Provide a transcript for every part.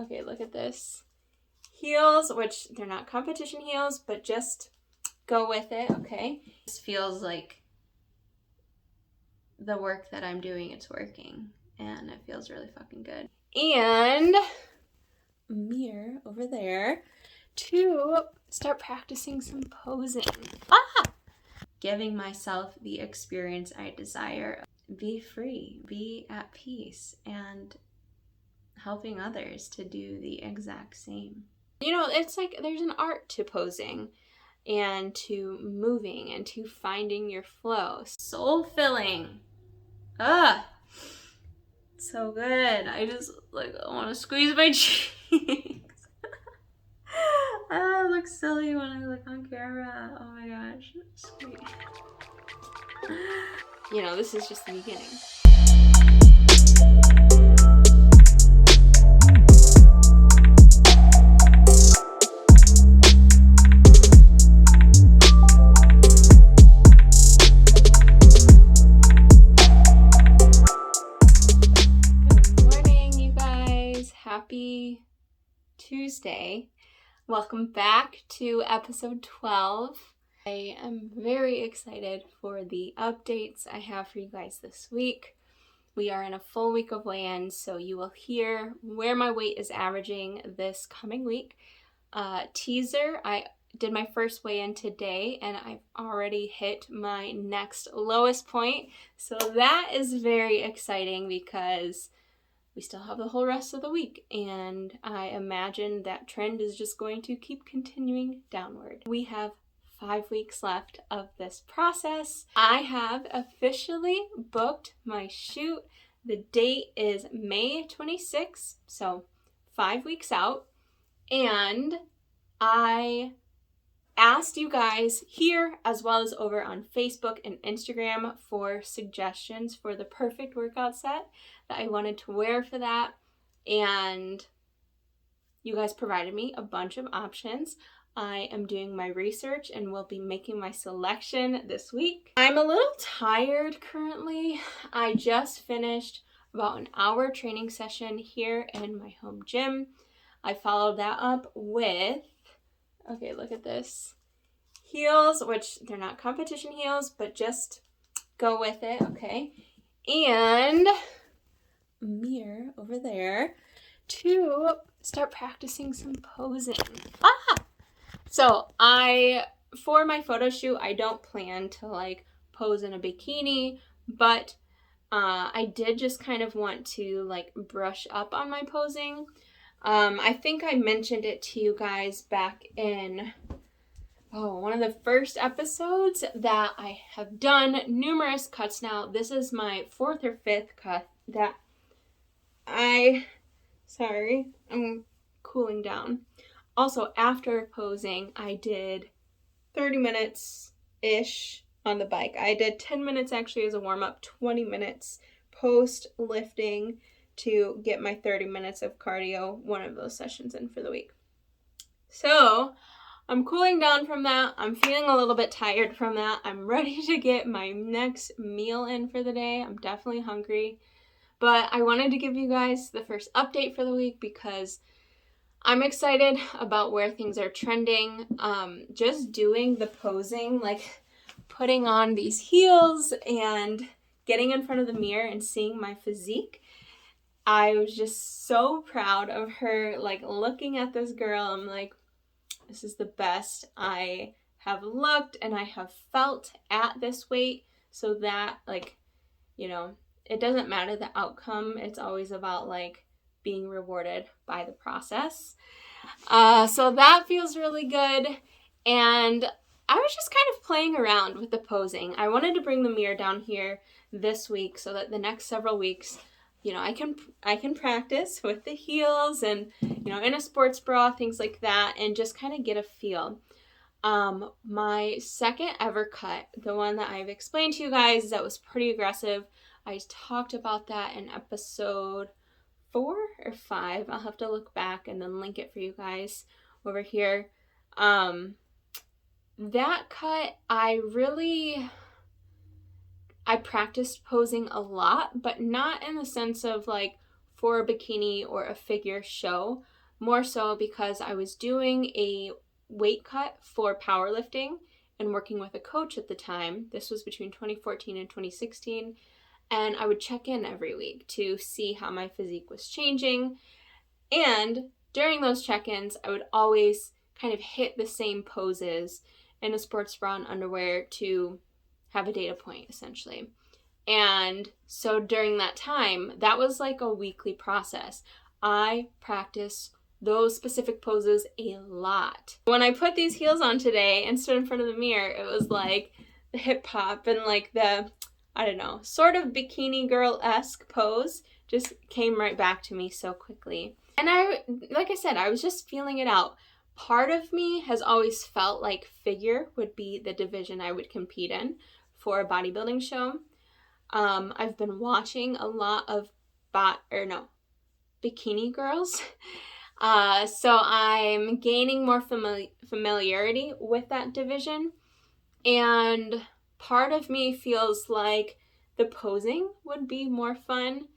Okay, look at this. Heels, which they're not competition heels, but just go with it, okay? This feels like the work that I'm doing, it's working, and it feels really fucking good. And a mirror over there to start practicing some posing. Giving myself the experience I desire. Be free, be at peace, and helping others to do the exact same. You know, it's like there's an art to posing and to moving and to finding your flow. Soul filling. So good. I just I want to squeeze my cheeks. I look silly when I look on camera. Oh my gosh. Sweet. You know, this is just the beginning. Happy Tuesday. Welcome back to episode 12. I am very excited for the updates I have for you guys this week. We are in a full week of weigh-ins, so you will hear where my weight is averaging this coming week. Teaser, I did my first weigh-in today and I've already hit my next lowest point. So that is very exciting because we still have the whole rest of the week, and I imagine that trend is just going to keep continuing downward. We have 5 weeks left of this process. I have officially booked my shoot. The date is May 26th, so 5 weeks out, and I asked you guys here as well as over on Facebook and Instagram for suggestions for the perfect workout set that I wanted to wear for that, and you guys provided me a bunch of options. I am doing my research and will be making my selection this week. I'm a little tired currently. I just finished about an hour training session here in my home gym. I followed that up with, okay, look at this. Heels, which they're not competition heels, but just go with it, okay? And a mirror over there to start practicing some posing. So for my photo shoot, I don't plan to pose in a bikini, but I did just kind of want to brush up on my posing. I think I mentioned it to you guys back in one of the first episodes that I have done numerous cuts now. This is my 4th or 5th cut that I'm cooling down. Also, after posing, I did 30 minutes-ish on the bike. I did 10 minutes actually as a warm-up, 20 minutes post-lifting to get my 30 minutes of cardio, one of those sessions in for the week. So I'm cooling down from that. I'm feeling a little bit tired from that. I'm ready to get my next meal in for the day. I'm definitely hungry. But I wanted to give you guys the first update for the week because I'm excited about where things are trending. Just doing the posing, putting on these heels and getting in front of the mirror and seeing my physique. I was just so proud of her, looking at this girl. I'm like, this is the best I have looked and I have felt at this weight, so that, it doesn't matter the outcome. It's always about, being rewarded by the process. So that feels really good, and I was just kind of playing around with the posing. I wanted to bring the mirror down here this week so that the next several weeks, I can practice with the heels and, in a sports bra, things like that, and just kind of get a feel. My second ever cut, the one that I've explained to you guys that was pretty aggressive, I talked about that in episode 4 or 5. I'll have to look back and then link it for you guys over here. That cut, I practiced posing a lot, but not in the sense of for a bikini or a figure show, more so because I was doing a weight cut for powerlifting and working with a coach at the time. This was between 2014 and 2016. And I would check in every week to see how my physique was changing. And during those check-ins, I would always kind of hit the same poses in a sports bra and underwear to have a data point, essentially. And so during that time, that was like a weekly process. I practiced those specific poses a lot. When I put these heels on today and stood in front of the mirror, it was like the hip hop and like the, I don't know, sort of bikini girl-esque pose just came right back to me so quickly. And like I said, I was just feeling it out. Part of me has always felt like figure would be the division I would compete in for a bodybuilding show. I've been watching a lot of bikini girls. So I'm gaining more familiarity with that division. And part of me feels like the posing would be more fun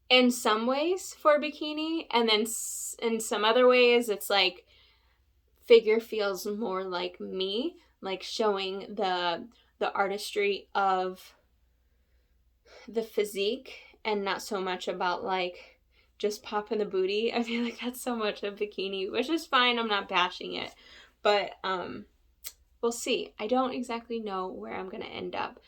in some ways for bikini. And then in some other ways, it's like figure feels more like me, like showing the artistry of the physique and not so much about like just popping the booty. I feel like that's so much of bikini, which is fine. I'm not bashing it, but we'll see. I don't exactly know where I'm gonna end up,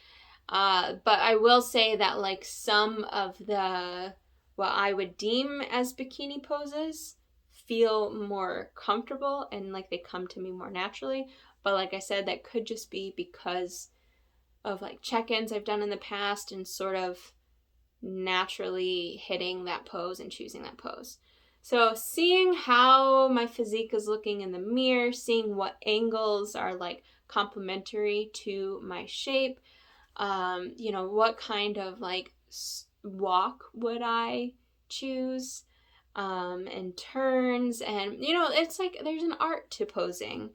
but I will say that like some of the what I would deem as bikini poses feel more comfortable and like they come to me more naturally. But like I said, that could just be because of like check-ins I've done in the past and sort of naturally hitting that pose and choosing that pose. So seeing how my physique is looking in the mirror, seeing what angles are like complementary to my shape, what kind of like walk would I choose, and turns, and it's like there's an art to posing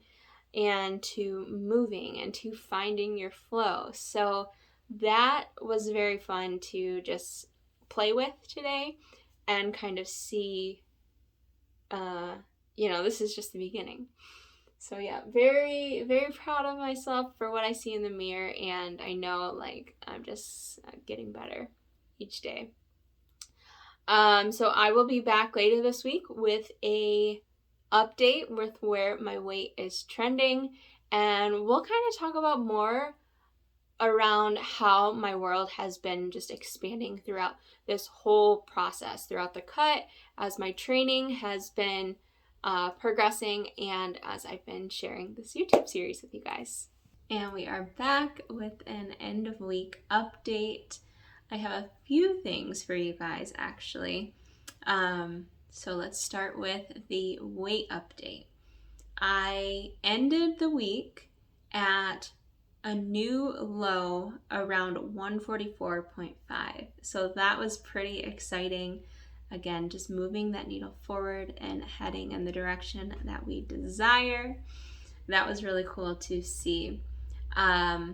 and to moving and to finding your flow. So that was very fun to just play with today and kind of see, this is just the beginning. So yeah, very, very proud of myself for what I see in the mirror, and I know like I'm just getting better each day. So I will be back later this week with a update with where my weight is trending, and we'll kind of talk about more around how my world has been just expanding throughout this whole process, throughout the cut, as my training has been progressing, and as I've been sharing this YouTube series with you guys. And we are back with an end of week update. I have a few things for you guys actually. So let's start with the weight update. I ended the week at a new low around 144.5. So that was pretty exciting. Again, just moving that needle forward and heading in the direction that we desire. That was really cool to see. I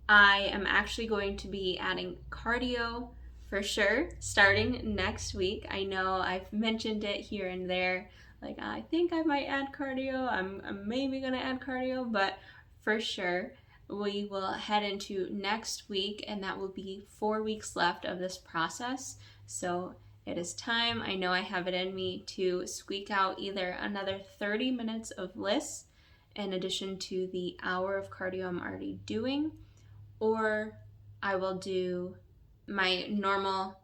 am actually going to be adding cardio for sure starting next week. I know I've mentioned it here and there. Like, I think I might add cardio. I'm maybe going to add cardio, but for sure we will head into next week, and that will be 4 weeks left of this process. So it is time. I know I have it in me to squeak out either another 30 minutes of LISS in addition to the hour of cardio I'm already doing, or I will do my normal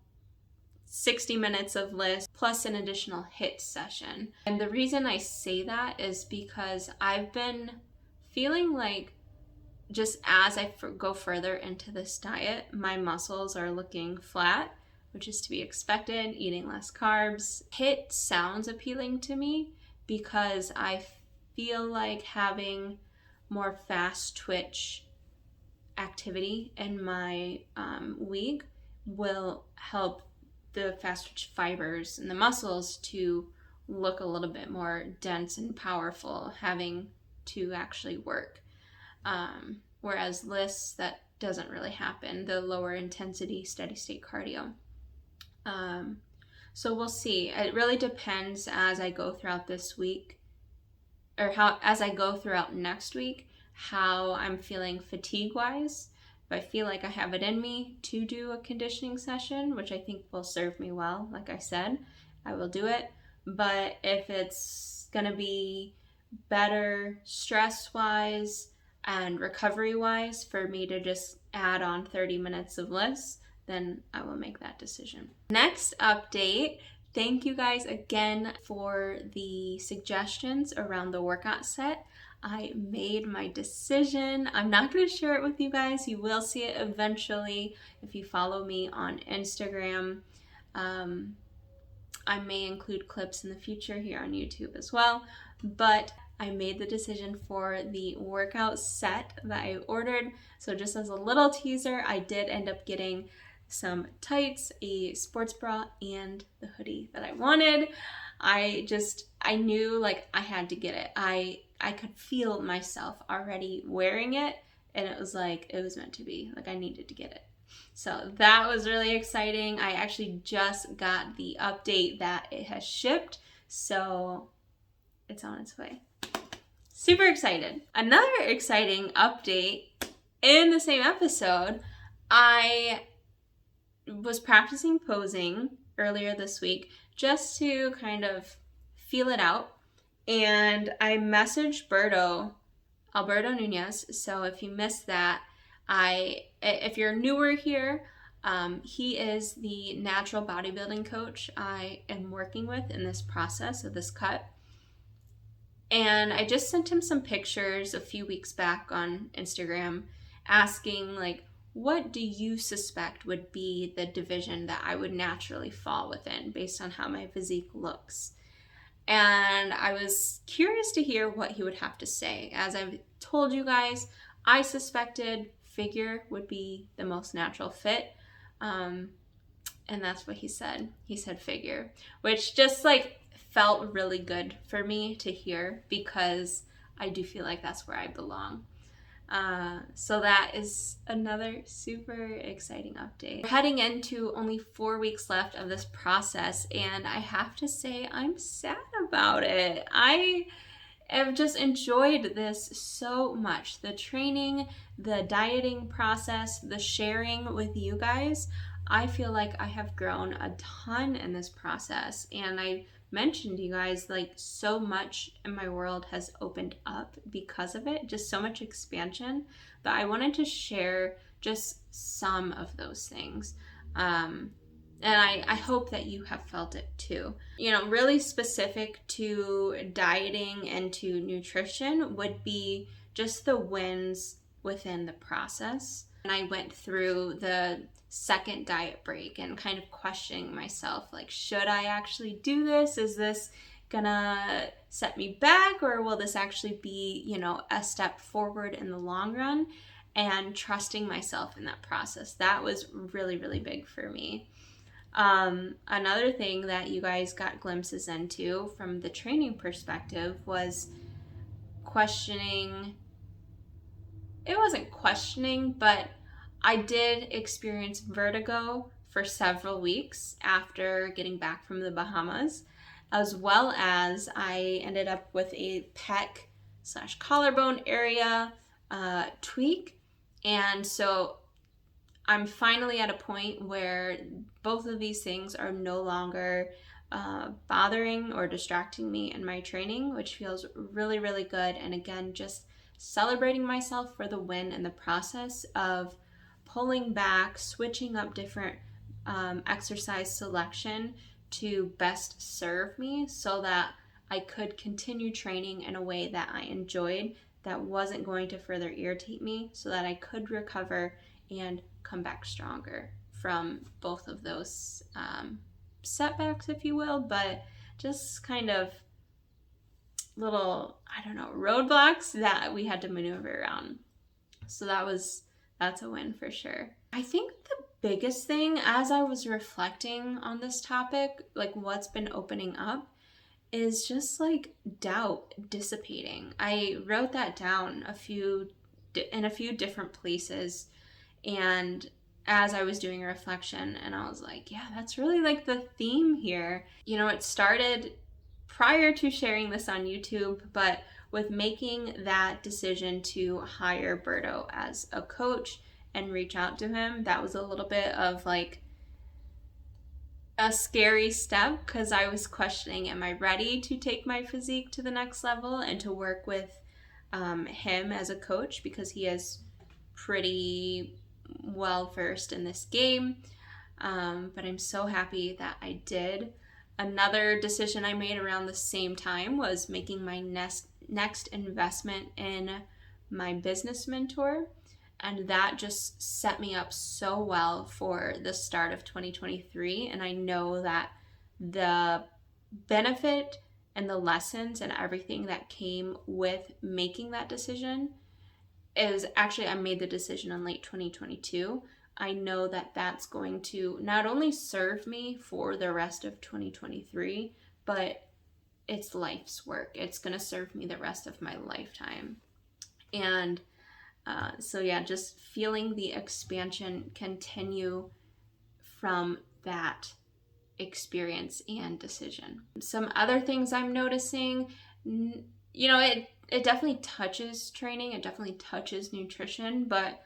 60 minutes of LISS plus an additional HIIT session. And the reason I say that is because I've been feeling like just as I go further into this diet, my muscles are looking flat, which is to be expected, eating less carbs. HIIT sounds appealing to me because I feel like having more fast twitch activity in my week will help the fast twitch fibers in the muscles to look a little bit more dense and powerful, having to actually work. Whereas LISS, that doesn't really happen, the lower intensity steady state cardio. So we'll see. It really depends as I go throughout this week, or as I go throughout next week, how I'm feeling fatigue-wise. If I feel like I have it in me to do a conditioning session, which I think will serve me well, like I said, I will do it. But if it's gonna be better stress-wise and recovery-wise for me to just add on 30 minutes of lifts, then I will make that decision. Next update, thank you guys again for the suggestions around the workout set. I made my decision. I'm not going to share it with you guys. You will see it eventually if you follow me on Instagram. I may include clips in the future here on YouTube as well, but I made the decision for the workout set that I ordered. So just as a little teaser, I did end up getting some tights, a sports bra, and the hoodie that I wanted. I knew like I had to get it. I could feel myself already wearing it, and it was like, it was meant to be. Like, I needed to get it. So that was really exciting. I actually just got the update that it has shipped, so it's on its way. Super excited. Another exciting update in the same episode, I was practicing posing earlier this week just to kind of feel it out, and I messaged Alberto Nunez. So if you missed that, if you're newer here, he is the natural bodybuilding coach I am working with in this process of this cut. And I just sent him some pictures a few weeks back on Instagram asking, like, what do you suspect would be the division that I would naturally fall within based on how my physique looks? And I was curious to hear what he would have to say. As I've told you guys, I suspected figure would be the most natural fit. And that's what he said. He said figure, which just like felt really good for me to hear, because I do feel like that's where I belong. So that is another super exciting update. We're heading into only 4 weeks left of this process, and I have to say I'm sad about it. I have just enjoyed this so much. The training, the dieting process, the sharing with you guys. I feel like I have grown a ton in this process, and I mentioned, you guys, like, so much in my world has opened up because of it, just so much expansion, but I wanted to share just some of those things. And I hope that you have felt it too. You know, really specific to dieting and to nutrition would be just the wins within the process. And I went through the second diet break and kind of questioning myself, like, should I actually do this? Is this gonna set me back, or will this actually be, you know, a step forward in the long run? And trusting myself in that process. That was really, really big for me. Another thing that you guys got glimpses into from the training perspective was questioning. It wasn't questioning, but I did experience vertigo for several weeks after getting back from the Bahamas, as well as I ended up with a pec/collarbone area tweak. And so I'm finally at a point where both of these things are no longer bothering or distracting me in my training, which feels really, really good. And again, just celebrating myself for the win in the process of pulling back, switching up different exercise selection to best serve me so that I could continue training in a way that I enjoyed, that wasn't going to further irritate me, so that I could recover and come back stronger from both of those setbacks, if you will, but just kind of little, I don't know, roadblocks that we had to maneuver around. So that's a win for sure. I think the biggest thing as I was reflecting on this topic, like what's been opening up, is just like doubt dissipating. I wrote that down in a few different places, and as I was doing a reflection, and I was like, yeah, that's really like the theme here. You know, it started prior to sharing this on YouTube, but with making that decision to hire Berto as a coach and reach out to him, that was a little bit of like a scary step, because I was questioning, am I ready to take my physique to the next level and to work with him as a coach, because he is pretty well versed in this game. But I'm so happy that I did. Another decision I made around the same time was making my next investment in my business mentor. And that just set me up so well for the start of 2023. And I know that the benefit and the lessons and everything that came with making that decision is actually, I made the decision in late 2022. I know that that's going to not only serve me for the rest of 2023, but it's life's work. It's going to serve me the rest of my lifetime. And so yeah, just feeling the expansion continue from that experience and decision. Some other things I'm noticing, you know, it definitely touches training, it definitely touches nutrition, but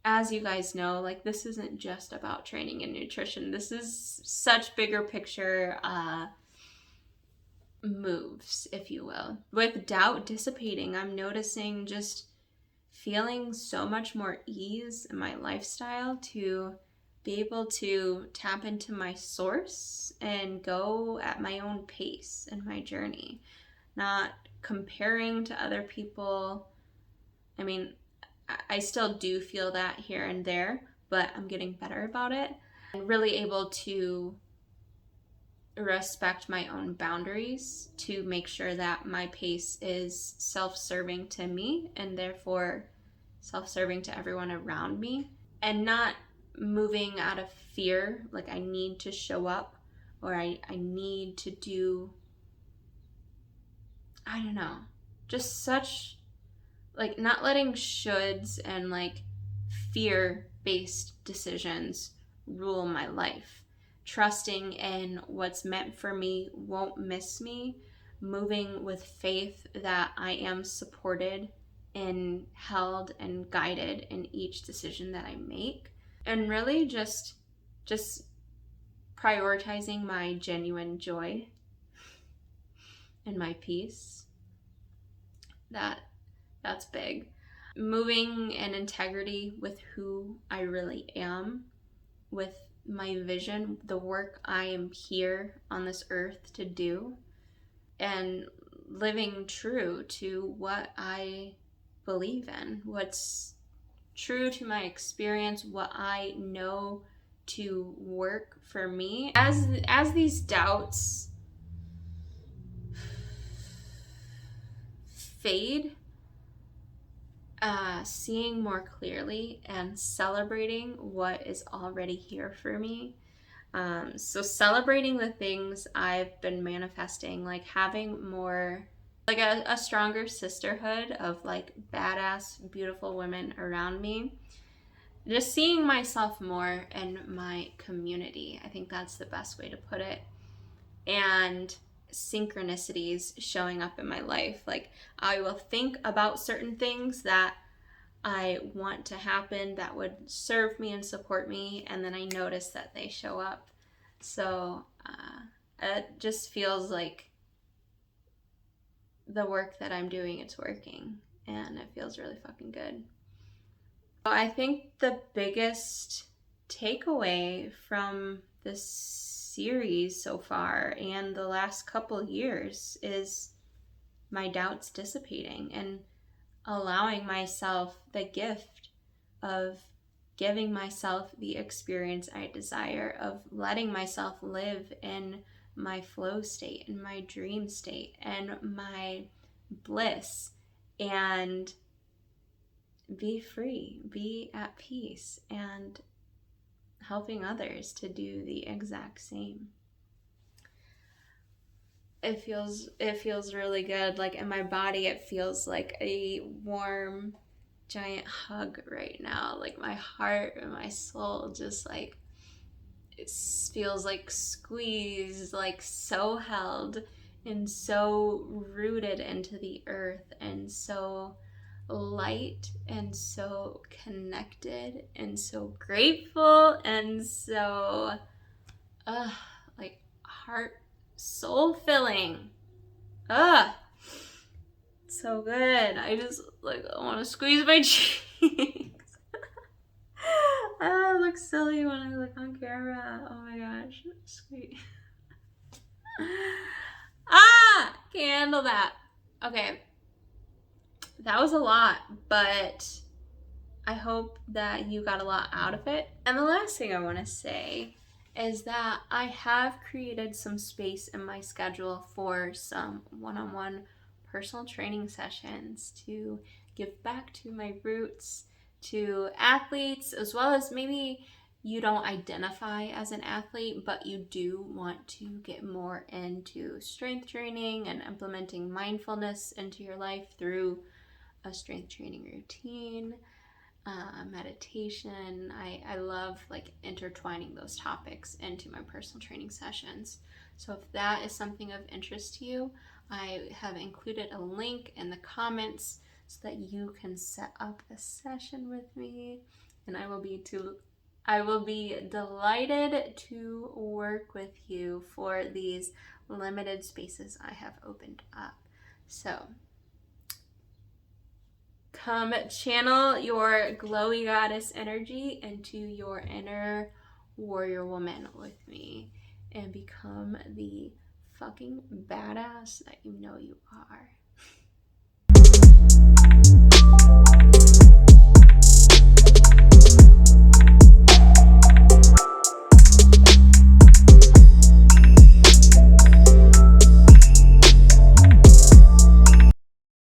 as you guys know, like, this isn't just about training and nutrition. This is such bigger picture moves, if you will. With doubt dissipating, I'm noticing just feeling so much more ease in my lifestyle to be able to tap into my source and go at my own pace in my journey, not comparing to other people. I mean, I still do feel that here and there, but I'm getting better about it, and really able to respect my own boundaries to make sure that my pace is self-serving to me and therefore self-serving to everyone around me, and not moving out of fear, like I need to show up or I need to do, I don't know, just such, like, not letting shoulds and like fear-based decisions rule my life. Trusting in what's meant for me won't miss me. Moving with faith that I am supported and held and guided in each decision that I make. And really just prioritizing my genuine joy and my peace. That's big. Moving in integrity with who I really am, with my vision, the work I am here on this earth to do, and living true to what I believe in, what's true to my experience, what I know to work for me. As these doubts fade, seeing more clearly and celebrating what is already here for me. So celebrating the things I've been manifesting, like having more, like a stronger sisterhood of like badass, beautiful women around me. Just seeing myself more in my community. I think that's the best way to put it. And synchronicities showing up in my life. Like, I will think about certain things that I want to happen that would serve me and support me, and then I notice that they show up. So it just feels like the work that I'm doing, it's working, and it feels really fucking good. So I think the biggest takeaway from this series so far and the last couple years is my doubts dissipating and allowing myself the gift of giving myself the experience I desire, of letting myself live in my flow state, in my dream state, and my bliss, and be free, be at peace, and helping others to do the exact same. It feels really good. Like, in my body, it feels like a warm giant hug right now. Like my heart and my soul just like it feels like squeezed, like so held and so rooted into the earth and so light and so connected and so grateful and so like heart soul filling. So good. I just like I want to squeeze my cheeks. I look silly when I look on camera. Oh my gosh. Sweet. Can't handle that. Okay. That was a lot, but I hope that you got a lot out of it. And the last thing I want to say is that I have created some space in my schedule for some one-on-one personal training sessions to give back to my roots, to athletes, as well as maybe you don't identify as an athlete, but you do want to get more into strength training and implementing mindfulness into your life through a strength training routine, meditation. I love like intertwining those topics into my personal training sessions. So if that is something of interest to you, I have included a link in the comments so that you can set up a session with me, and I will be delighted to work with you for these limited spaces I have opened up. So come channel your glowy goddess energy into your inner warrior woman with me and become the fucking badass that you know you are.